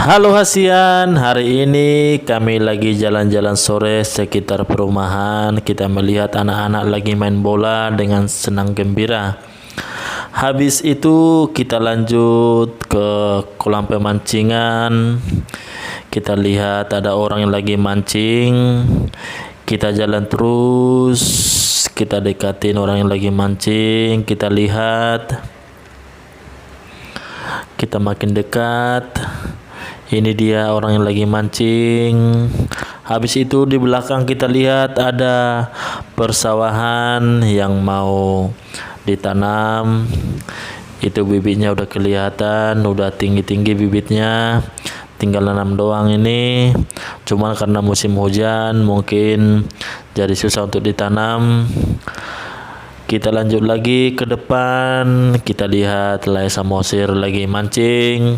Halo Hasian, hari ini kami lagi jalan-jalan sore sekitar perumahan. Kita melihat anak-anak lagi main bola dengan senang gembira. Habis itu kita lanjut ke kolam pemancingan. Kita lihat ada orang yang lagi mancing. Kita jalan terus, kita dekatin orang yang lagi mancing. Kita lihat, kita makin dekat. Ini dia orang yang lagi mancing. Habis itu di belakang kita lihat ada persawahan yang mau ditanam. Itu bibitnya udah kelihatan, udah tinggi-tinggi bibitnya. Tinggal nanam doang ini. Cuman karena musim hujan mungkin jadi susah untuk ditanam. Kita lanjut lagi ke depan. Kita lihat Laisa Mosir lagi mancing.